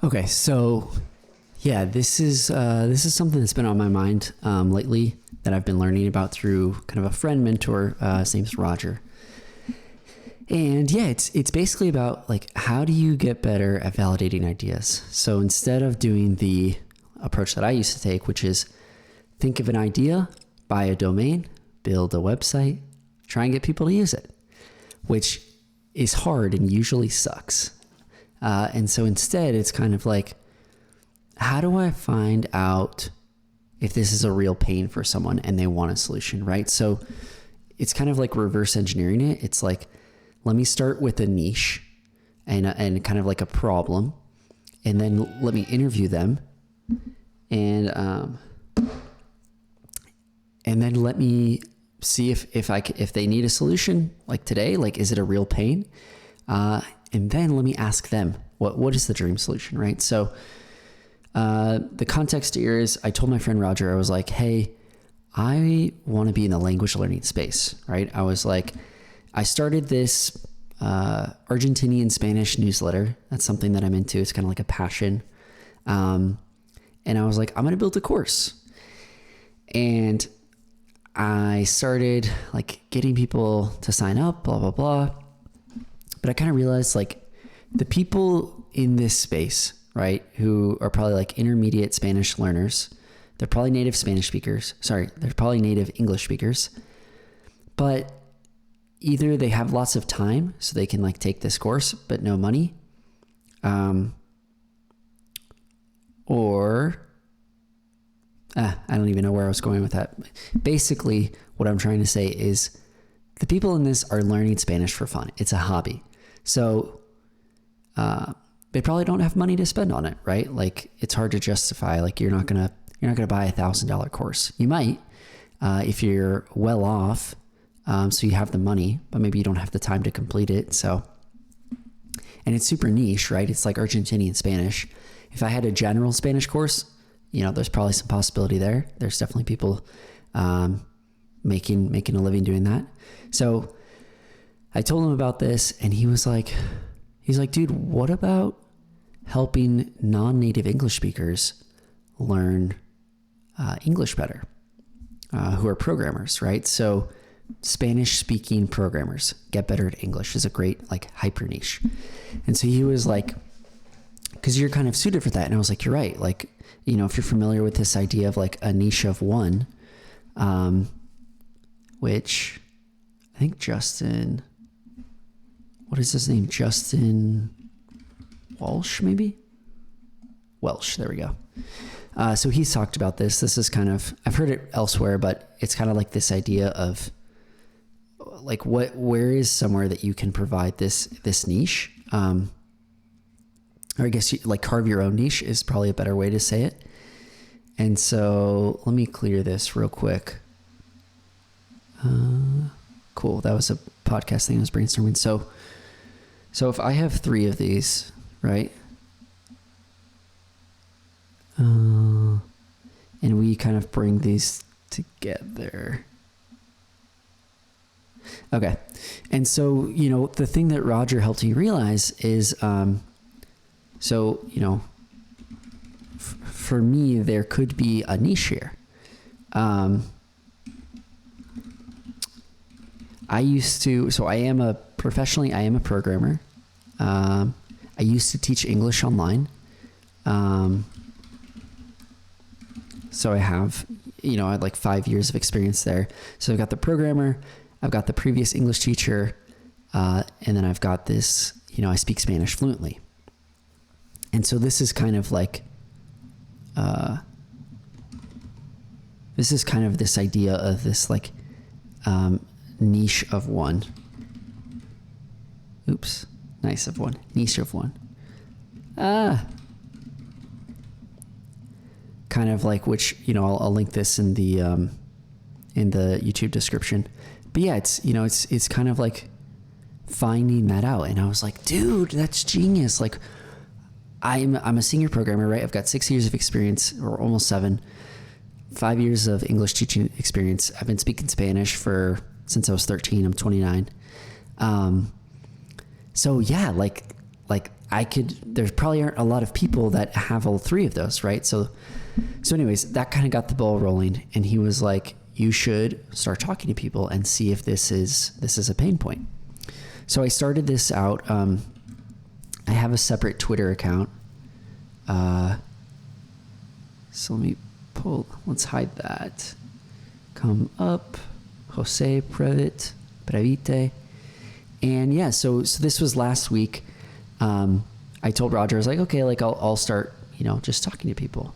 Okay, so yeah, this is something that's been on my mind lately that I've been learning about through kind of a friend mentor. His name's Roger, and yeah, it's basically about like how do you get better at validating ideas. So instead of doing the approach that I used to take, which is think of an idea, buy a domain, build a website, try and get people to use it, which is hard and usually sucks. And so instead, it's kind of like, how do I find out if this is a real pain for someone and they want a solution, right? So it's kind of like reverse engineering it. It's like, let me start with a niche and kind of like a problem, and then let me interview them, and then let me see if they need a solution like today, like is it a real pain? And then let me ask them, what is the dream solution, right? So the context here is I told my friend Roger, I was like, hey, I want to be in the language learning space, right? I was like, I started this Argentinian Spanish newsletter. That's something that I'm into. It's kind of like a passion. And I was like, I'm going to build a course. And I started like getting people to sign up, blah, blah, blah. But I kind of realized like the people in this space, right, who are probably like intermediate Spanish learners, they're probably native Spanish speakers. Sorry, they're probably native English speakers. But either they have lots of time so they can like take this course, but no money. Or I don't even know where I was going with that. Basically, what I'm trying to say is the people in this are learning Spanish for fun. It's a hobby. So they probably don't have money to spend on it, right? Like it's hard to justify. Like you're not gonna buy $1,000 course. You might if you're well off, so you have the money, but maybe you don't have the time to complete it. So, and it's super niche, right? It's like Argentinian Spanish. If I had a general Spanish course, there's probably some possibility there. There's definitely people making a living doing that. So I told him about this, and he's like, dude, what about helping non-native English speakers learn English better, who are programmers, right? So Spanish speaking programmers get better at English is a great like hyper niche. And so he was like, because you're kind of suited for that. And I was like, you're right. Like, if you're familiar with this idea of like a niche of one, which I think Justin, what is his name? Justin Walsh, maybe? Welsh, there we go. So he's talked about this. This is kind of, I've heard it elsewhere, but it's kind of like this idea of like where is somewhere that you can provide this niche? Or I guess like carve your own niche is probably a better way to say it. And so let me clear this real quick. Cool. That was a podcast thing I was brainstorming. So if I have 3 of these, right? And we kind of bring these together. Okay. And so, the thing that Roger helped me realize is, for me, there could be a niche here. I am a programmer. I used to teach English online. So I have, I had like 5 years of experience there. So I've got the programmer, I've got the previous English teacher, and then I've got this, I speak Spanish fluently. And so this is kind of like, this idea of this like niche of one. Oops, nice of one, niche of one. Kind of like, which, I'll link this in the YouTube description. But yeah, it's kind of like finding that out. And I was like, dude, that's genius. Like I'm a senior programmer, right? I've got 6 years of experience, or almost 7, 5 years of English teaching experience. I've been speaking Spanish since I was 13. I'm 29. So yeah, like there probably aren't a lot of people that have all three of those, right? So anyways, that kind of got the ball rolling, and he was like, you should start talking to people and see if this is a pain point. So I started this out. I have a separate Twitter account. So let's hide that. Come up, Jose Previte. And yeah, so this was last week. I told Roger, I was like, okay, like I'll start, just talking to people.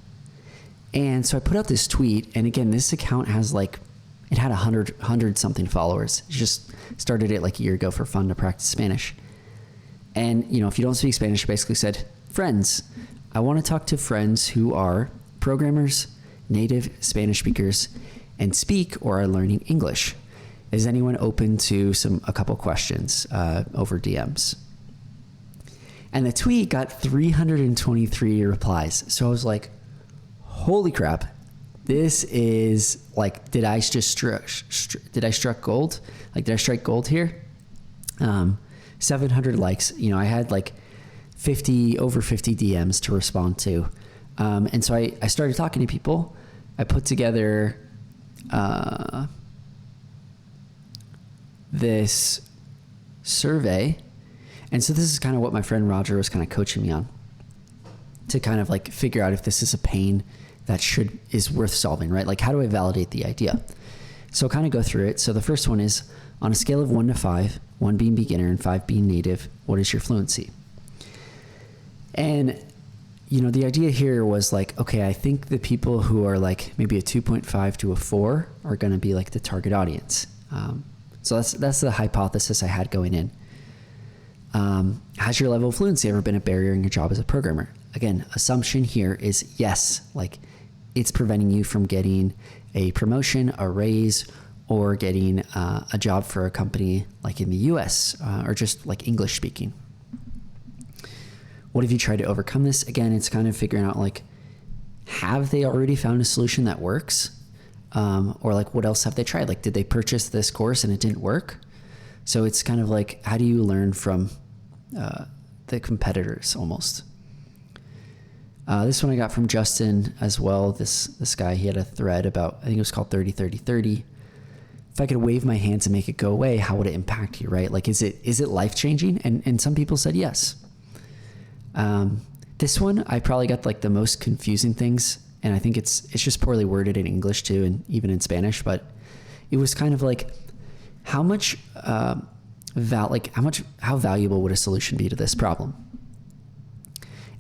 And so I put out this tweet, and again, this account has it had 100 something followers. It just started it like a year ago for fun to practice Spanish. And, if you don't speak Spanish, I basically said, friends, I want to talk to friends who are programmers, native Spanish speakers, and speak or are learning English. Is anyone open to a couple questions over DMs? And the tweet got 323 replies. So I was like, holy crap. This is did I struck gold? Did I strike gold here? 700 likes. I had over 50 DMs to respond to. And so I started talking to people. I put together this survey. And so this is kind of what my friend Roger was kind of coaching me on, to kind of figure out if this is a pain that is worth solving, right? How do I validate the idea? So I'll kind of go through it. So the first one is, on a scale of 1 to 5, 1 being beginner and 5 being native, what is your fluency? And, the idea here was okay, I think the people who are maybe a 2.5 to a 4 are going to be the target audience. So that's the hypothesis I had going in. Has your level of fluency ever been a barrier in your job as a programmer? Again, assumption here is yes, it's preventing you from getting a promotion, a raise, or getting a job for a company in the US, or just English speaking. What have you tried to overcome this? Again, it's kind of figuring out have they already found a solution that works? Or what else have they tried? Did they purchase this course and it didn't work? So it's kind of how do you learn from the competitors almost? This one I got from Justin as well. This guy, he had a thread about, I think it was called 30-30-30. If I could wave my hands and make it go away, how would it impact you, right? Is it life-changing? And some people said yes. This one, I probably got the most confusing things, and I think it's just poorly worded in English too, and even in Spanish, but it was kind of how much, how valuable would a solution be to this problem?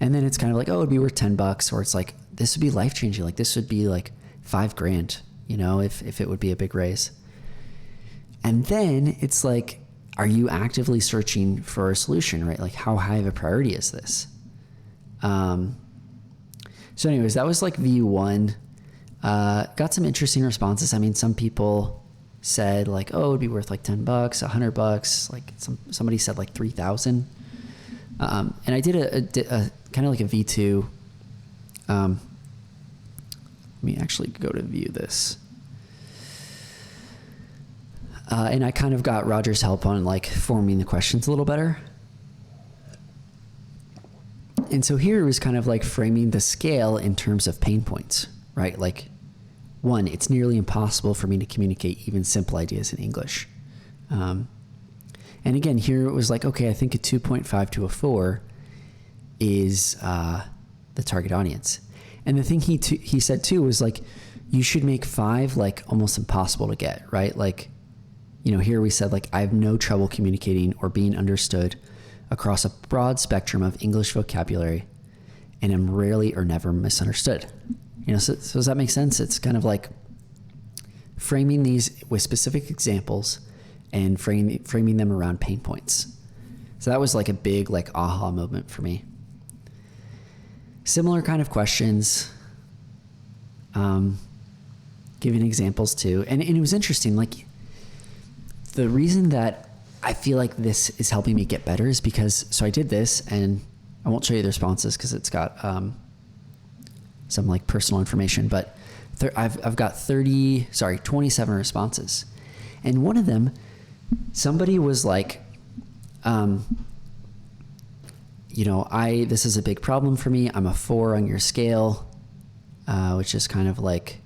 And then it's kind of it'd be worth $10, or it's this would be life-changing. This would be $5,000, if it would be a big raise. And then it's are you actively searching for a solution, right? How high of a priority is this? So anyways, that was view 1. Got some interesting responses. I mean, some people said oh, it'd be worth $10, $100. Somebody said 3,000. And I did a kind of a V2. Let me actually go to view this. And I kind of got Roger's help on forming the questions a little better. And so here it was kind of framing the scale in terms of pain points, right? 1, it's nearly impossible for me to communicate even simple ideas in English. And again, here it was okay, I think a 2.5 to a 4 is the target audience. And the thing he said too was you should make 5 almost impossible to get, right? Here we said I have no trouble communicating or being understood across a broad spectrum of English vocabulary, and am rarely or never misunderstood. So does that make sense? It's kind of framing these with specific examples and framing them around pain points. So that was a big aha moment for me. Similar kind of questions, giving examples too. And it was interesting. The reason that I feel this is helping me get better is because, so I did this, and I won't show you the responses because it's got some personal information, but I've got 27 responses. And one of them, somebody was this is a big problem for me. I'm a 4 on your scale, which is kind of like,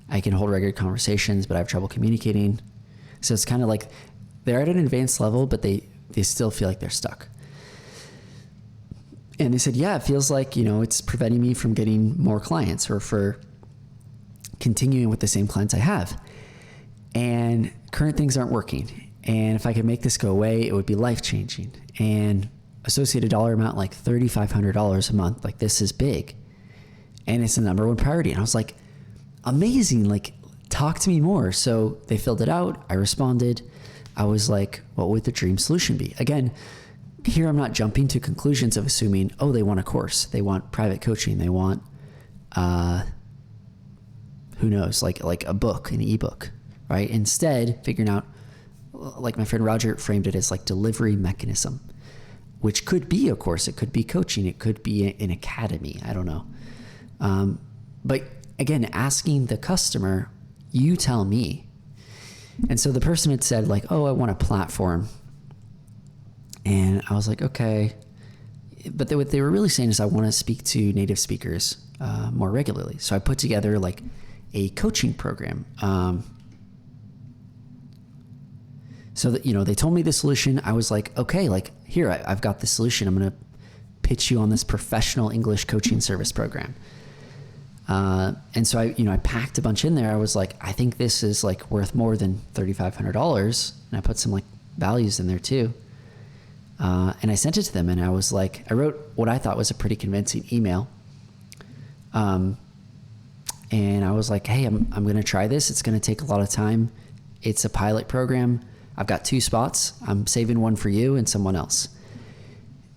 I can hold regular conversations, but I have trouble communicating. So it's kind of like they're at an advanced level, but they still feel like they're stuck. And they said, yeah, it feels like, it's preventing me from getting more clients or for continuing with the same clients I have. And current things aren't working. And if I could make this go away, it would be life-changing. And associated dollar amount, like $3,500 a month, like this is big. And it's the number one priority. And I was like, amazing, like talk to me more. So they filled it out. I responded. I was like, what would the dream solution be? Again, here I'm not jumping to conclusions of assuming, oh, they want a course. They want private coaching. They want, who knows, like a book, an ebook, right? Instead, figuring out, like my friend Roger framed it as like delivery mechanism, which could be a course. It could be coaching. It could be an academy. I don't know. But again, asking the customer, you tell me. And so the person had said like, oh, I want a platform. And I was like, okay. But what they were really saying is I want to speak to native speakers more regularly. So I put together like a coaching program. So that, they told me the solution. I was like, okay, like here, I've got the solution. I'm going to pitch you on this professional English coaching service program. And so I packed a bunch in there. I was like, I think this is like worth more than $3,500. And I put some like values in there too. And I sent it to them and I was like, I wrote what I thought was a pretty convincing email. And I was like, hey, I'm going to try this. It's going to take a lot of time. It's a pilot program. I've got 2 spots. I'm saving one for you and someone else.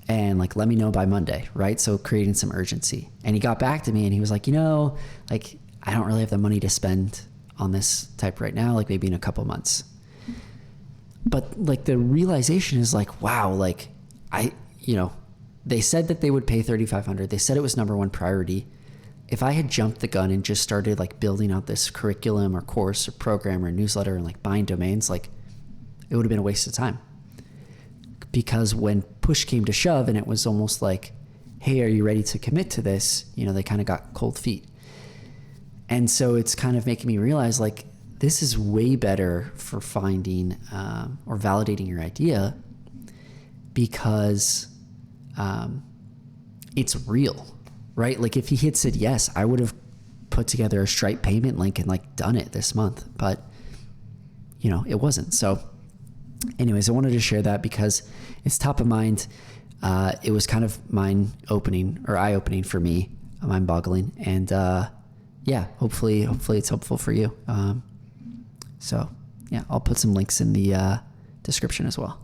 And like, let me know by Monday, right? So creating some urgency. And he got back to me and he was like, like I don't really have the money to spend on this type right now, like maybe in a couple months. But like the realization is like, wow, like they said that they would pay $3,500. They said it was number one priority. If I had jumped the gun and just started like building out this curriculum or course or program or newsletter and like buying domains, like it would have been a waste of time. Because when push came to shove and it was almost like, hey, are you ready to commit to this? They kind of got cold feet. And so it's kind of making me realize like, this is way better for finding or validating your idea because it's real, right? Like if he had said yes, I would have put together a Stripe payment link and like done it this month, but it wasn't. So anyways, I wanted to share that because it's top of mind. It was kind of eye-opening for me, mind-boggling. And hopefully it's helpful for you. So yeah, I'll put some links in the description as well.